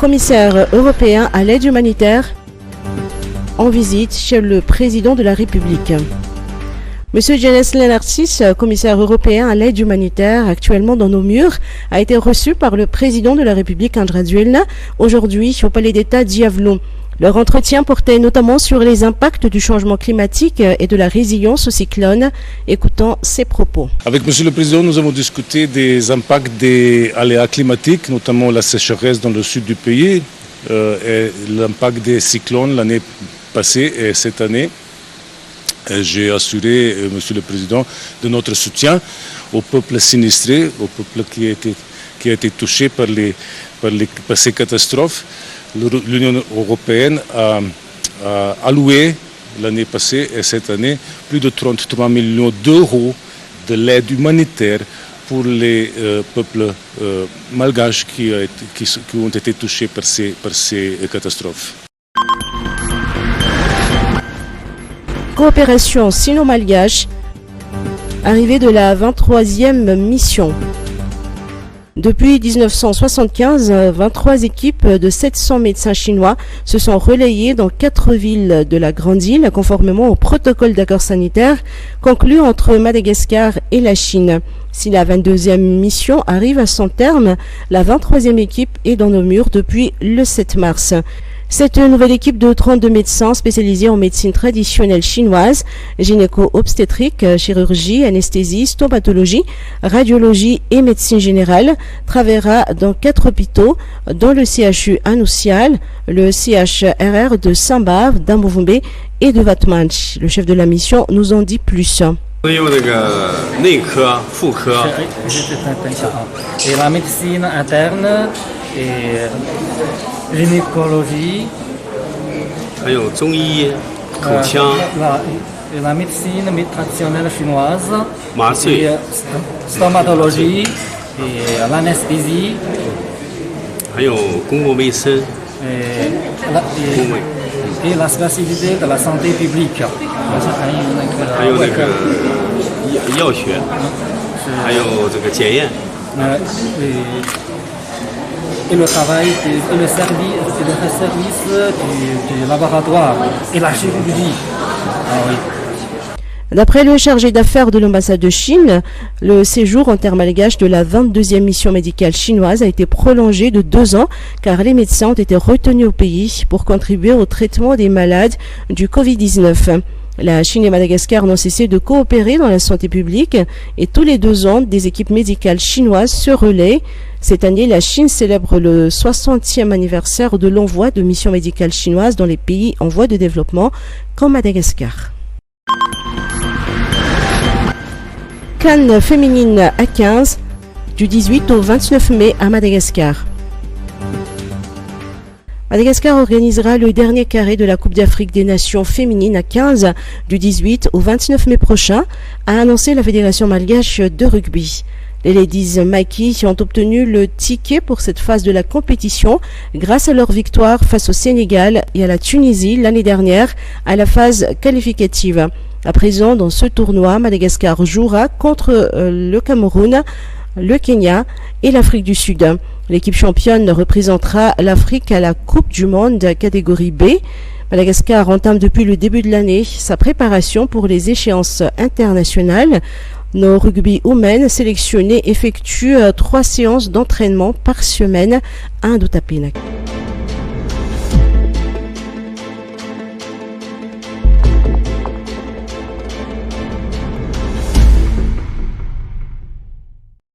commissaire européen à l'aide humanitaire en visite chez le président de la République. Monsieur Janes Lenartsis, commissaire européen à l'aide humanitaire actuellement dans nos murs, a été reçu par le président de la République András Duelna aujourd'hui au palais d'État d'Iavlou. Leur entretien portait notamment sur les impacts du changement climatique et de la résilience aux cyclones. Écoutons ses propos. Avec Monsieur le Président, nous avons discuté des impacts des aléas climatiques, notamment la sécheresse dans le sud du pays, et l'impact des cyclones l'année passée et cette année. J'ai assuré, Monsieur le Président, de notre soutien au peuple sinistré, au peuple qui a été touché par ces catastrophes. L'Union européenne a alloué l'année passée et cette année plus de 33 millions d'euros de l'aide humanitaire pour les peuples malgaches qui ont été touchés par ces catastrophes. Coopération sino-malgache, arrivée de la 23e mission. Depuis 1975, 23 équipes de 700 médecins chinois se sont relayées dans 4 villes de la Grande Île, conformément au protocole d'accord sanitaire conclu entre Madagascar et la Chine. Si la 22e mission arrive à son terme, la 23e équipe est dans nos murs depuis le 7 mars. Cette nouvelle équipe de 32 médecins spécialisés en médecine traditionnelle chinoise, gynéco-obstétrique, chirurgie, anesthésie, stomatologie, radiologie et médecine générale travaillera dans 4 hôpitaux, dont le CHU Anoussial, le CHRR de Saint-Bave, d'Ambovumbe et de Vatmanch. Le chef de la mission nous en dit plus. Et la médecine interne et gynécologie, la médecine traditionnelle chinoise, et stomatologie et l'anesthésie, et la spécialité de la santé publique. Et le travail et le service du laboratoire et la chirurgie. D'après le chargé d'affaires de l'ambassade de Chine, le séjour en terre malgache de la 22e mission médicale chinoise a été prolongé de 2 ans car les médecins ont été retenus au pays pour contribuer au traitement des malades du Covid-19. La Chine et Madagascar n'ont cessé de coopérer dans la santé publique et tous les 2 ans, des équipes médicales chinoises se relaient. Cette année, la Chine célèbre le 60e anniversaire de l'envoi de missions médicales chinoises dans les pays en voie de développement comme Madagascar. Cannes féminine à 15, du 18 au 29 mai à Madagascar. Madagascar organisera le dernier carré de la Coupe d'Afrique des Nations féminines à 15 du 18 au 29 mai prochain, a annoncé la Fédération malgache de rugby. Les Ladies Maquis ont obtenu le ticket pour cette phase de la compétition grâce à leur victoire face au Sénégal et à la Tunisie l'année dernière à la phase qualificative. À présent, dans ce tournoi, Madagascar jouera contre le Cameroun, le Kenya et l'Afrique du Sud. L'équipe championne représentera l'Afrique à la Coupe du Monde catégorie B. Madagascar entame depuis le début de l'année sa préparation pour les échéances internationales. Nos rugby women sélectionnés effectuent 3 séances d'entraînement par semaine à Indotapénac.